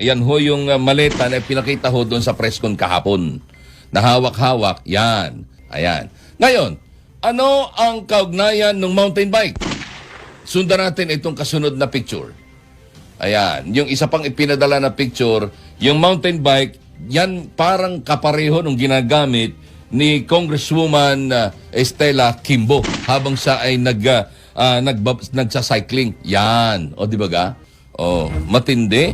Yan ho yung maleta na pinakita ho doon sa press con kahapon. Nahawak-hawak, yan. Ayan. Ngayon, ano ang kaugnayan ng mountain bike? Sundan natin itong kasunod na picture. Ayan, yung isa pang ipinadala na picture, yung mountain bike, yan parang kapareho nung ginagamit ni Congresswoman Estela Kimbo habang siya ay nagsa-cycling. Yan. O, di ba ga? O, matindi.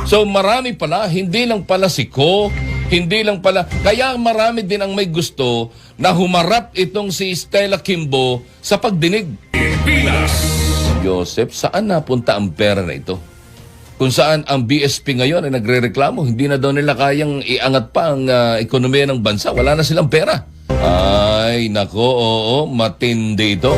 So, marami pala, hindi lang pala si Ko, hindi lang pala, kaya marami din ang may gusto na humarap itong si Estela Kimbo sa pagdinig. Joseph, saan napunta ang pera na ito? Kung saan ang BSP ngayon ay nagre-reklamo, hindi na daw nila kayang iangat pa ang ekonomiya ng bansa. Wala na silang pera. Ay, nako, oo, matindi ito.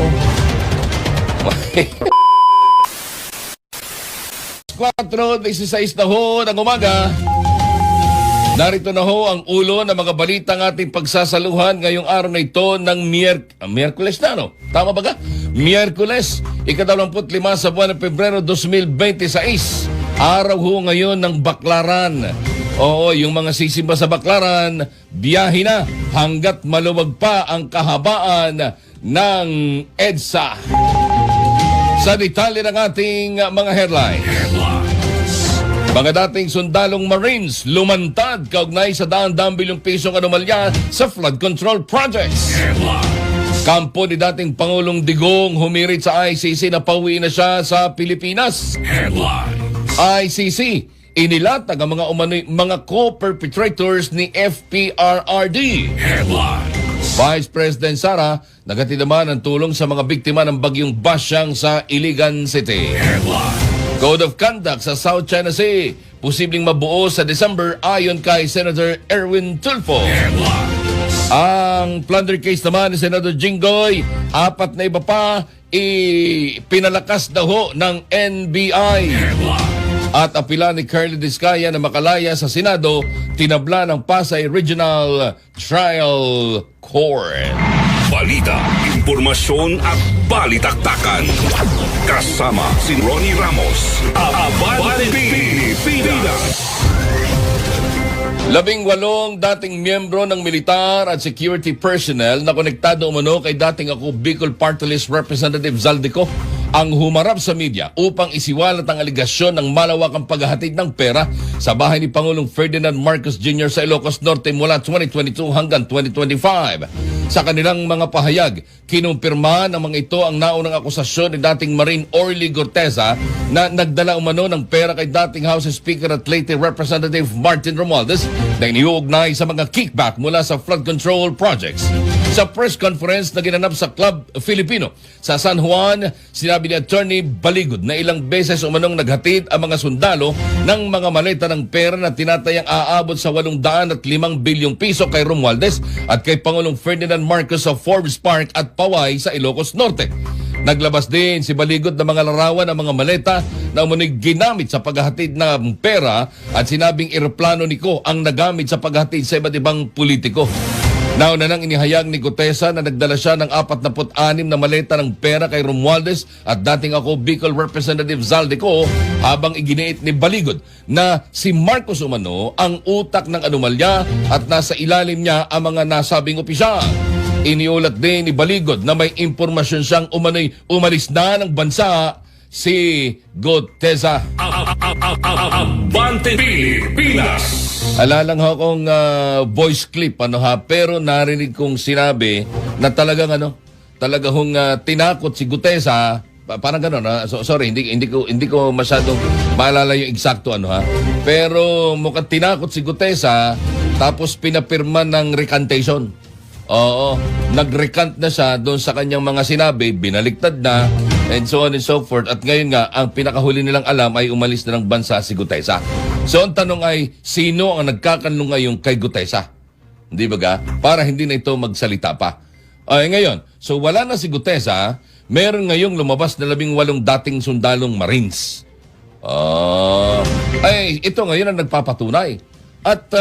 4:16 na ho ng umaga. Narito na ho ang ulo ng mga balita ng ating pagsasaluhan ngayong araw na ito ng Miyerkules na, no? Tama ba ka? Miyerkules, ika-25 sa buwan ng Pebrero 2026. Araw ho ngayon ng Baklaran. Oo, yung mga sisimba sa Baklaran, biyahe na hanggat maluwag pa ang kahabaan ng EDSA. Sa detalye ng ating mga headlines. Mga dating sundalong Marines lumantad kaugnay sa daan-daang bilyong pisong anomalya sa flood control projects. Kampo ni dating Pangulong Digong humirit sa ICC na pauwi na siya sa Pilipinas. ICC, inilatag ang mga co-perpetrators ni FPRRD. Vice President Sara, nagatid naman ang tulong sa mga biktima ng bagyong Basyang sa Iligan City. Code of Conduct sa South China Sea, posibleng mabuo sa December ayon kay Senator Erwin Tulfo. Ang plunder case naman ni Senator Jinggoy, 4 na iba pa, pinalakas daw ho ng NBI. At apila ni Curly Discaya na makalaya sa Senado, tinabla ng Pasay Regional Trial Court. Balita, impormasyon at balitaktakan. Kasama si Ronnie Ramos. Abante Pilipinas. 18 dating miyembro ng militar at security personnel na konektado umano kay dating ako Bicol Party List Representative Zaldico ang humarap sa media upang isiwalat ang aligasyon ng malawakang paghahatid ng pera sa bahay ni Pangulong Ferdinand Marcos Jr. sa Ilocos Norte mula 2022 hanggang 2025. Sa kanilang mga pahayag, kinumpirma ng mga ito ang naunang akusasyon ni dating Marine Orly Gorteza na nagdala umano ng pera kay dating House Speaker at Leyte Representative Martin Romualdez na iniuugnay sa mga kickback mula sa flood control projects. Sa press conference na ginanap sa Club Filipino sa San Juan, sinabi ni Attorney Baligod na ilang beses umanong naghatid ang mga sundalo ng mga maleta ng pera na tinatayang aabot sa 805 bilyong piso kay Romualdez at kay Pangulong Ferdinand Marcos sa Forbes Park at Paway sa Ilocos Norte. Naglabas din si Baligod ng mga larawan ng mga maleta na umunoy ginamit sa paghahatid ng pera at sinabing eroplano ni Ko ang nagamit sa paghahatid sa iba't ibang politiko. Nauna nang inihayag ni Gutesa na nagdala siya ng 46 na maleta ng pera kay Romualdez at dating ako Bicol Representative Zaldico habang iginiit ni Baligod na si Marcos umano ang utak ng anomalya at nasa ilalim niya ang mga nasabing opisyal. Iniulat din ni Baligod na may impormasyon siyang umalis na ng bansa si Gutesa. Abante Pilipinas. Alalang ho akong voice clip pero narinig kong sinabi na talagang tinakot si Gutesa, parang gano'n sorry, hindi ko masyadong maalala yung eksakto pero mukhang tinakot si Gutesa tapos pinapirma ng recantation. Oo, nag-recant na siya doon sa kanyang mga sinabi, binaliktad na, and so on and so forth. At ngayon nga, ang pinakahuli nilang alam ay umalis na ng bansa si Gutesa. So ang tanong ay, sino ang nagkakanlong ngayong kay Gutesa? Hindi ba ga? Para hindi na ito magsalita pa. Ay, ngayon, so wala na si Gutesa, meron ngayong lumabas na 18 dating sundalong Marines. Ay, ito ngayon ang nagpapatunay. At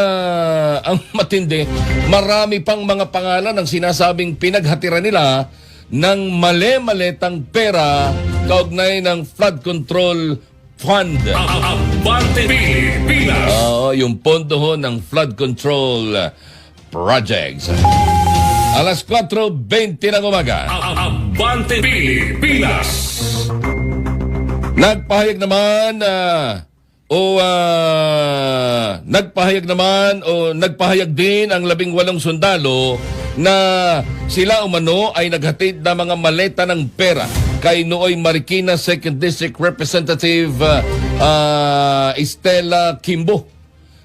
ang matindi, marami pang mga pangalan ang sinasabing pinaghatiran nila ng mali-maletang pera kaugnay ng flood control Fund. Abante Pilipinas. Yung pondo ho ng flood control projects. Alas 4:20 ng umaga. Abante Pilipinas. Nagpahayag nagpahayag din ang 18 sundalo na sila umano ay naghatid ng mga maleta ng pera kay Nooy Marikina 2nd District Representative Estela Kimbo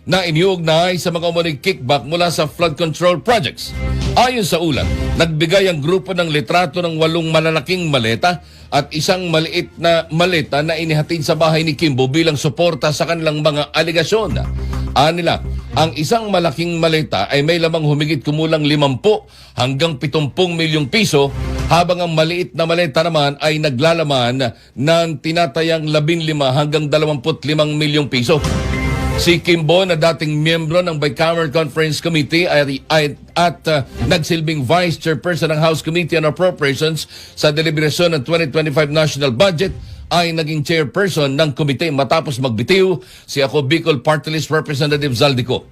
na iniugnay sa mga umunig kickback mula sa flood control projects. Ayon sa ulat, nagbigay ang grupo ng litrato ng 8 malalaking maleta at isang maliit na maleta na inihatid sa bahay ni Kimbo bilang suporta sa kanilang mga aligasyon. Anila, ang isang malaking maleta ay may lamang humigit kumulang 50 hanggang 70 milyong piso, habang ang maliit na maleta naman ay naglalaman ng tinatayang 15 hanggang 25 milyong piso. Si Kimbo na dating miyembro ng Bicameral Conference Committee at nagsilbing Vice Chairperson ng House Committee on Appropriations sa deliberasyon ng 2025 National Budget ay naging chairperson ng komite matapos magbitiw si Ako Bicol Party List Representative Zaldico.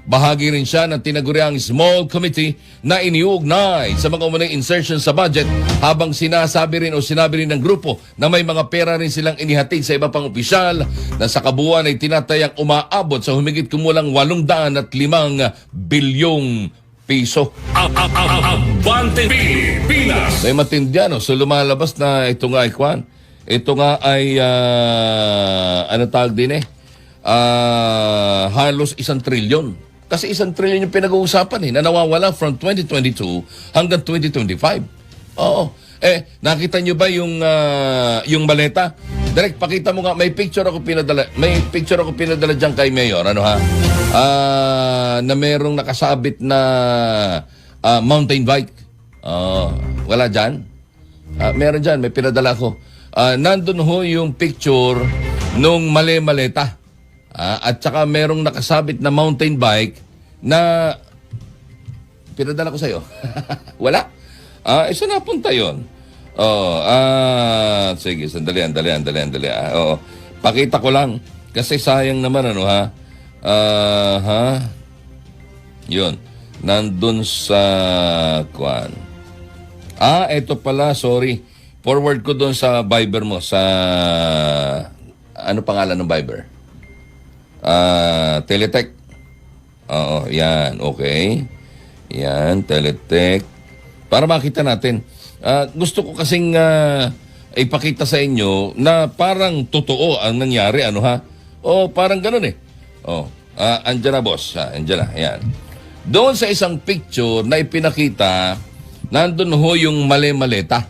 Bahagi rin siya ng tinaguriang small committee na iniuugnay sa mga umunang insertions sa budget, habang sinabi rin ng grupo na may mga pera rin silang inihatid sa iba pang opisyal na sa kabuuan ay tinatayang umaabot sa humigit kumulang 805 bilyong piso. Abante Pilipinas. May matindyan, so lumalabas na ito nga ay kwan. Ito nga ay ano tawag din halos 1 trilyon. Kasi 1 trilyon yung pinag-uusapan na nawawala from 2022 hanggang 2025. Oo. Nakita nyo ba yung maleta? Direk, pakita mo nga, may picture ako pinadala diyan kay Mayor, na merong nakasabit na mountain bike. Wala dyan? Meron dyan, may pinadala ko. Nandun ho yung picture nung maleta. At saka merong nakasabit na mountain bike na pinadala ko sa'yo. Wala? Saan napunta yun? Sige, sandali. Pakita ko lang. Kasi sayang naman, Yun. Nandun sa kwan. Ito pala, sorry. Forward ko doon sa Viber mo. Sa ano pangalan ng Viber? Teletech. Oo, yan. Okay. Yan, Teletech. Para makita natin. Gusto ko kasing ipakita sa inyo na parang totoo ang nangyari. Parang ganun andyan na, boss. Andyan na. Yan. Doon sa isang picture na ipinakita, nandun ho yung maleta.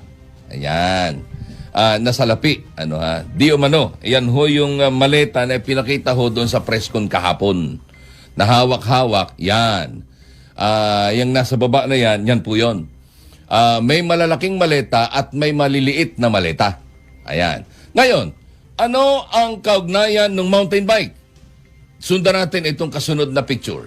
Ayan. Nasa lapi. Di umano. Yan ho yung maleta na pinakita ho doon sa press con kahapon. Na hawak-hawak. Yan. Yung nasa baba na yan, yan po yun. May malalaking maleta at may maliliit na maleta. Ayan. Ngayon, ano ang kaugnayan ng mountain bike? Sundan natin itong kasunod na picture.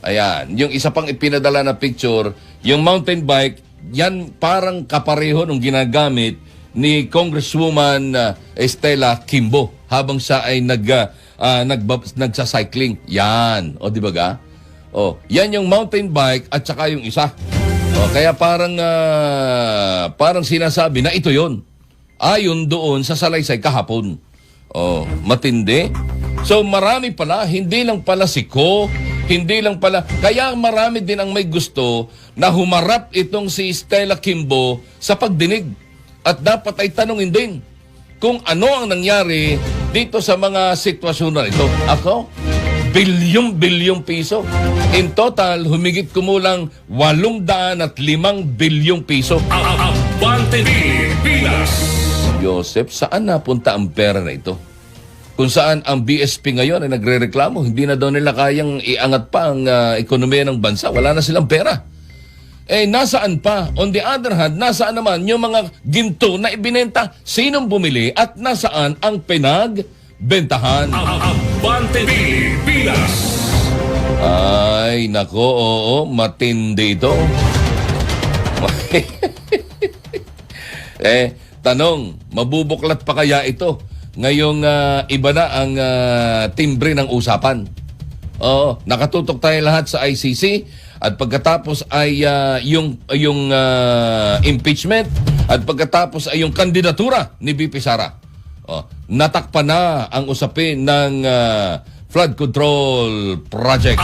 Ayan. Yung isa pang ipinadala na picture, yung mountain bike, yan parang kapareho nung ginagamit ni Congresswoman Estela Kimbo habang siya ay nagsa-cycling. Yan. Di ba ga? Yan yung mountain bike at saka yung isa. Kaya parang sinasabi na ito yon. Ayon doon sa salaysay kahapon. Matindi. So marami pala, hindi lang pala si Ko, hindi lang pala. Kaya marami din ang may gusto na humarap itong si Estela Kimbo sa pagdinig. At dapat ay tanungin din kung ano ang nangyari dito sa mga sitwasyon na ito. Ako, bilyong piso. In total, humigit kumulang 805 bilyong piso. Abante Pilipinas. Joseph, saan napunta ang pera na ito? Kung saan ang BSP ngayon ay nagre-reklamo, hindi na daw nila kayang iangat pa ang ekonomiya ng bansa. Wala na silang pera. Nasaan pa? On the other hand, nasaan naman yung mga ginto na ibinenta? Sinong bumili at nasaan ang pinagbentahan? Abante Pilipinas. Ay, nako, matindi ito. Tanong, mabubuklat pa kaya ito ngayong iba na ang timbre ng usapan. Oo, nakatutok tayo lahat sa ICC at pagkatapos ay yung impeachment at pagkatapos ay yung kandidatura ni BP Sara. Natakpan na ang usapin ng flood control project.